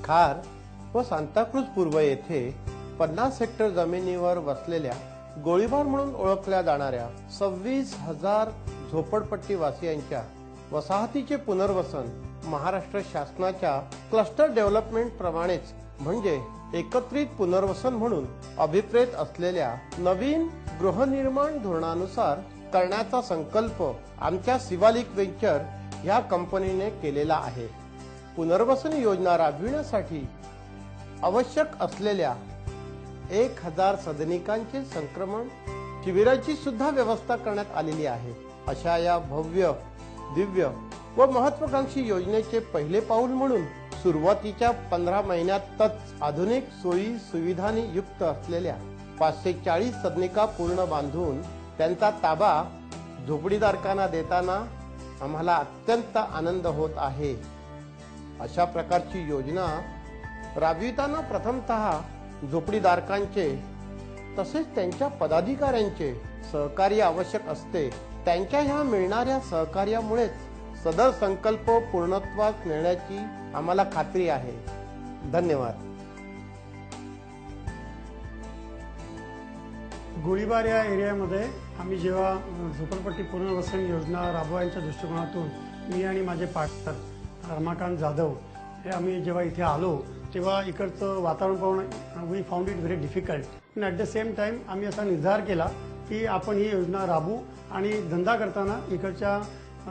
खार व सांताक्रूज पूर्व येथे 50 हेक्टर जमिनीवर वसलेल्या गोळीबार म्हणून ओळखल्या जाणाऱ्या 26,000 झोपडपट्टी वासियांच्या वसाहतीचे पुनर्वसन महाराष्ट्र शासनाच्या क्लस्टर डेव्हलपमेंट प्रमाणेच म्हणजे एकत्रित पुनर्वसन म्हणून अभिप्रेत असलेल्या नवीन गृहनिर्माण धोरणानुसार करण्याचा संकल्प आमच्या शिवालिक वेंचर ह्या कंपनीने केलेला आहे। पुनर्वसन योजना राबविण्यासाठी आवश्यक असलेल्या 1000 सदनिकांचे संक्रमण शिबिराची सुद्धा व्यवस्था करण्यात आलेली आहे। अशा या भव्य दिव्य व महत्वाकांक्षी योजनेचे पहिले पाऊल म्हणून सुरुवातीच्या 15 महिन्यातच आधुनिक सोयी सुविधांनी युक्त असलेल्या 540 सदनिका पूर्ण बांधून त्यांचा ताबा झोपडीधारकांना देताना आम्हाला अत्यंत आनंद होत आहे। अशा प्रकारची योजना राबविताना प्रथमतः झोपडीधारकांचे तसेच त्यांच्या पदाधिकाऱ्यांचे सहकार्य आवश्यक असते। त्यांच्या ह्या मिळणाऱ्या सहकार्यामुळेच सदर संकल्प पूर्णत्वास नेण्याची आम्हाला खात्री आहे। धन्यवाद। गोळीबार या एरियामध्ये आम्ही जेव्हा झोपडपट्टी पुनर्वसन योजना राबवायच्या दृष्टिकोनातून मी आणि माझे पार्टनर रमाकांत जाधव हे आम्ही जेव्हा इथे आलो तेव्हा इकडचं वातावरण पाहून we found it very difficult, पण ॲट द सेम टाइम आम्ही असा निर्धार केला की आपण ही योजना राबवू आणि धंदा करताना इकडच्या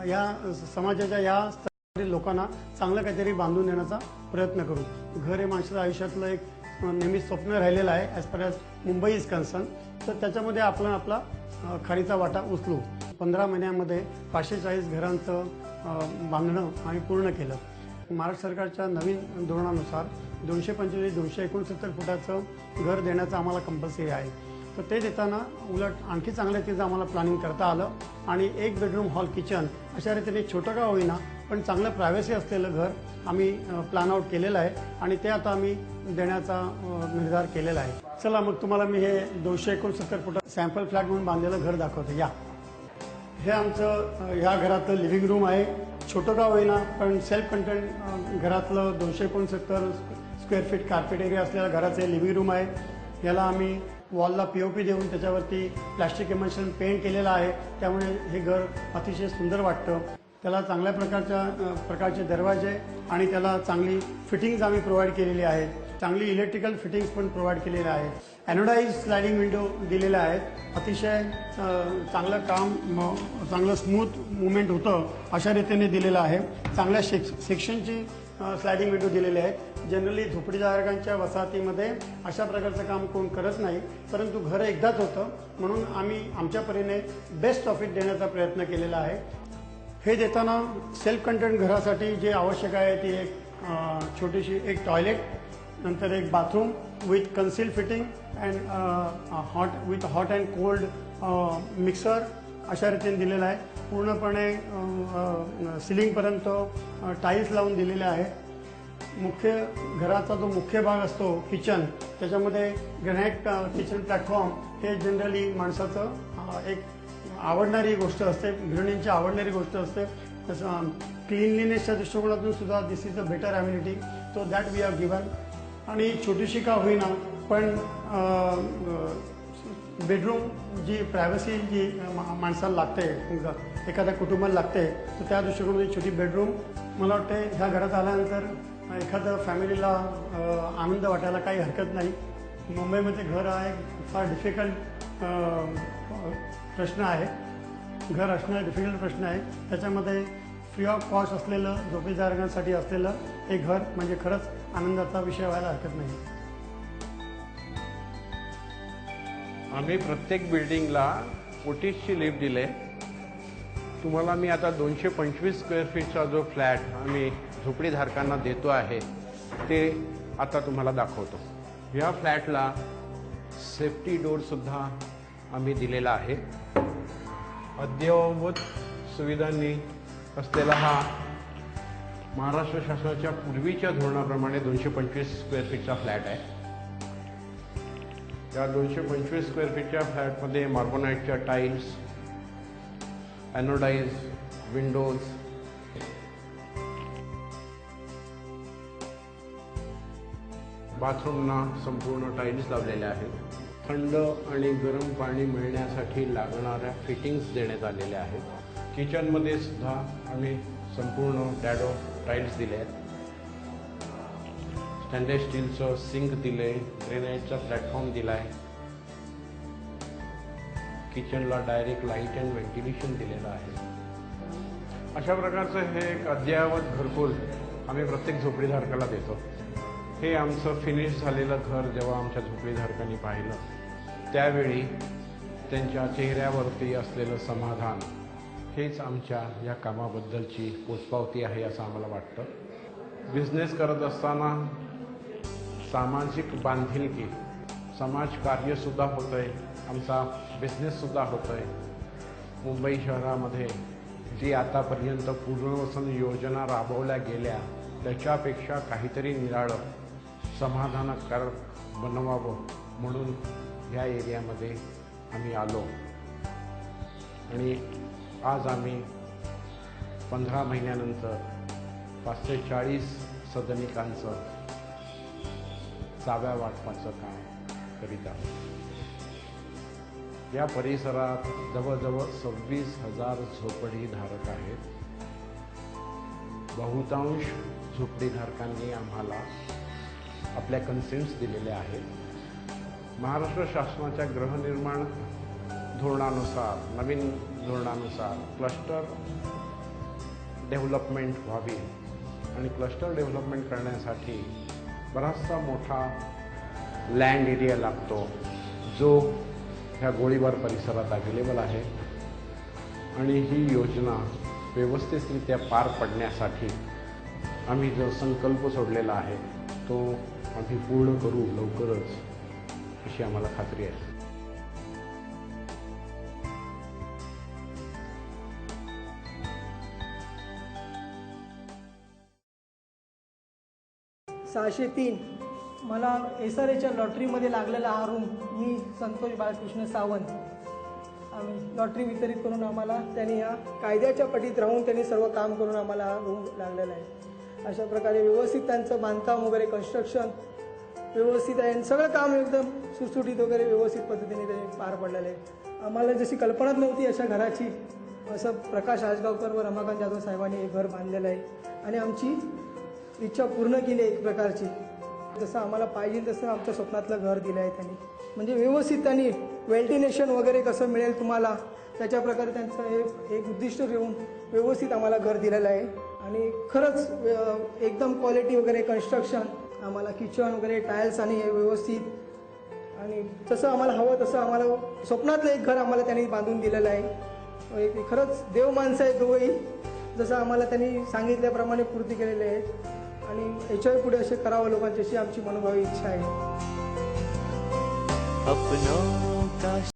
या समाजाच्या या स्तरातील लोकांना चांगलं काहीतरी बांधून देण्याचा प्रयत्न करू। घर हे माणसाच्या आयुष्यातलं एक नेहमी स्वप्न राहिलेलं आहे as per as Mumbai is concern, तर त्याच्यामध्ये आपण आपला खारीचा वाटा उचलू। 15 महिन्यामध्ये 540 घरांचं बांधणं आम्ही पूर्ण केलं। महाराष्ट्र सरकारच्या नवीन धोरणानुसार 225-269 फुटाचं घर देण्याचं आम्हाला कंपल्सरी आहे, तर ते देताना उलट आणखी चांगल्या रीतीचं आम्हाला प्लॅनिंग करता आलं आणि 1 बेडरूम हॉल किचन अशा रीतीने छोटं का होईना पण चांगलं प्रायव्हसी असलेलं घर आम्ही प्लॅन आउट केलेलं आहे आणि ते आता आम्ही देण्याचा निर्धार केलेला आहे। चला मग तुम्हाला मी हे 269 फुटा सॅम्पल फ्लॅट म्हणून बांधलेलं घर दाखवतो। या हे आमचं ह्या घरातलं लिव्हिंग रूम आहे। छोटं का होईना पण सेल्फ कंटेंट घरातलं 269 स्क्वेअर फीट कार्पेट एरिया असलेल्या घराचं लिव्हिंग रूम आहे। याला आम्ही वॉलला POP देऊन त्याच्यावरती प्लॅस्टिक इमल्शन पेंट केलेलं आहे, त्यामुळे हे घर अतिशय सुंदर वाटतं। त्याला चांगल्या प्रकारचे दरवाजे आणि त्याला चांगली फिटिंग्स आम्ही प्रोव्हाइड केलेली आहे। चांगली इलेक्ट्रिकल फिटिंग्स पण प्रोव्हाइड केलेल्या आहेत। एनोडाइज स्लायडिंग विंडो दिलेल्या आहेत। अतिशय चांगलं काम चांगलं स्मूथ मुवमेंट होतं अशा रीतीने दिलेलं आहे। चांगल्या सेक्शनची स्लायडिंग विंडो दिलेले आहेत। जनरली झोपडीधारकांच्या वसाहतीमध्ये अशा प्रकारचं काम कोण करत नाही, परंतु घर एकदाच होतं म्हणून आम्ही आमच्या परीने बेस्ट ऑफ इट देण्याचा प्रयत्न केलेला आहे। हे देताना सेल्फ कंटेंट घरासाठी जे आवश्यक आहे ती एक छोटीशी एक टॉयलेट, नंतर एक bathroom with conceal fitting and hot and cold mixer अशा रीतीने दिलेलं आहे। पूर्णपणे सिलिंगपर्यंत टाईल्स लावून दिलेले आहे। मुख्य घराचा जो मुख्य भाग असतो किचन, त्याच्यामध्ये ग्रॅनाइट किचन प्लॅटफॉर्म हे जनरली माणसाचं एक आवडणारी गोष्ट असते, गृहिणींची आवडणारी गोष्ट असते। तसं क्लीनलीनेसच्या दृष्टिकोनातून सुद्धा this is a better amenity, so that we have given. आणि छोटीशी का होईना पण बेडरूम जी प्रायव्हसी जी माणसाला लागते, एखाद्या कुटुंबाला लागते, तर त्या दृष्टिकोनातून छोटी बेडरूम मला वाटते ह्या घरात आल्यानंतर एखाद्या फॅमिलीला आनंद वाटायला काही हरकत नाही। मुंबईमध्ये घर हा एक फार डिफिकल्ट प्रश्न आहे, घर असणं डिफिकल्ट प्रश्न आहे। त्याच्यामध्ये फ्री ऑफ कॉस्ट असलेलं झोपडीधारकांसाठी असलेलं एक घर म्हणजे खरंच आनंदाचा विषय व्हायला हरकत नाही। आम्ही प्रत्येक बिल्डिंगला 25ची लिफ्ट दिले। तुम्हाला मी आता 225 स्क्वेअर फीटचा जो फ्लॅट आम्ही झोपडीधारकांना देतो आहे ते आता तुम्हाला दाखवतो। या फ्लॅटला सेफ्टी डोअरसुद्धा आम्ही दिलेला आहे। अद्ययावत सुविधांनी असलेला हा महाराष्ट्र शासनाच्या पूर्वीच्या धोरणाप्रमाणे 225 स्क्वेअर फीटचा फ्लॅट आहे। या 225 स्क्वेअर फीटच्या फ्लॅटमध्ये मार्बोनाइटच्या टाईल्स, एनोडाइज विंडोज, बाथरूमना संपूर्ण टाईल्स लावलेल्या आहेत. थंड आणि गरम पाणी मिळण्यासाठी लागणाऱ्या फिटिंग्स देण्यात आलेल्या आहेत. किचनमध्ये सुद्धा आम्ही संपूर्ण डॅडो टाईल्स दिले आहेत. स्टेनलेस स्टीलचं सिंक दिले, ग्रेनाइटचा प्लॅटफॉर्म दिला आहे. किचनला डायरेक्ट लाईट अँड व्हेंटिलेशन दिलेलं आहे. अशा प्रकारचं हे एक अद्ययावत घरकुल आम्ही प्रत्येक झोपडीधारकाला देतो. हे आमचं फिनिश झालेलं घर जेव्हा आमच्या झोपडीधारकांनी पाहिलं त्यावेळी त्यांच्या चेहऱ्यावरती असलेलं समाधान हेच आमच्या या कामाबद्दलची पोचपावती आहे असं आम्हाला वाटतं. बिझनेस करत असताना सामाजिक बांधिलकी, समाजकार्यसुद्धा होतं आहे, आमचा बिझनेससुद्धा होतो आहे. मुंबई शहरामध्ये जी आतापर्यंत पुनर्वसन योजना राबवल्या गेल्या त्याच्यापेक्षा काहीतरी निराळं समाधानकारक बनवावं म्हणून ह्या एरियामध्ये आम्ही आलो आणि आज आम्ही 15 महिन्यानंतर 540 सदनिकांचं चाव्या वाटपाचं काम करीत आहोत. या परिसरात जवळजवळ 26,000 झोपडीधारक आहेत. बहुतांश झोपडीधारकांनी आम्हाला आपल्या कन्सेंट्स दिलेले आहेत. महाराष्ट्र शासनाच्या गृहनिर्माण धोरणानुसार, नवीन धोरणानुसार क्लस्टर डेव्हलपमेंट व्हावी आणि क्लस्टर डेव्हलपमेंट करण्यासाठी बराचसा मोठा लँड एरिया लागतो जो ह्या गोळीबार परिसरात अवेलेबल आहे. आणि ही योजना व्यवस्थितरित्या पार पडण्यासाठी आम्ही जो संकल्प सोडलेला आहे तो आम्ही पूर्ण करू लवकरच अशी आम्हाला खात्री आहे. .603 मला SRAच्या लॉटरीमध्ये लागलेला हा रूम, मी संतोष बाळकृष्ण सावंत, आम्ही लॉटरी वितरित करून आम्हाला त्यांनी ह्या कायद्याच्या पटीत राहून त्यांनी सर्व काम करून आम्हाला हा रूम लागलेला आहे. अशा प्रकारे व्यवस्थित त्यांचं बांधकाम वगैरे कन्स्ट्रक्शन व्यवस्थित आहे आणि सगळं काम एकदम सुटसुटीत वगैरे व्यवस्थित पद्धतीने ते पार पडलेलं आहे. आम्हाला जशी कल्पनाच नव्हती अशा घराची, असं प्रकाश आजगावकर व रमाकांत जाधव साहेबांनी हे घर बांधलेलं आहे आणि आमची इच्छा पूर्ण केली एक प्रकारची. जसं आम्हाला पाहिजे तसं आमच्या स्वप्नातलं घर दिलं आहे त्यांनी. म्हणजे व्यवस्थित त्यांनी व्हेंटिलेशन वगैरे कसं मिळेल तुम्हाला त्याच्या प्रकारे त्यांचं हे एक उद्दिष्ट ठेवून व्यवस्थित आम्हाला घर दिलेलं आहे. आणि खरंच एकदम क्वालिटी वगैरे कन्स्ट्रक्शन, आम्हाला किचन वगैरे टाईल्स आणि हे व्यवस्थित आणि जसं आम्हाला हवं तसं आम्हाला स्वप्नातलं एक घर आम्हाला त्यांनी बांधून दिलेलं आहे. खरंच देव माणसं आहे दोघंही, जसं आम्हाला त्यांनी सांगितल्याप्रमाणे पूर्ती केलेले आहेत आणि याच्याही पुढे असे करावं लोकांची अशी आमची मनोभावी इच्छा आहे.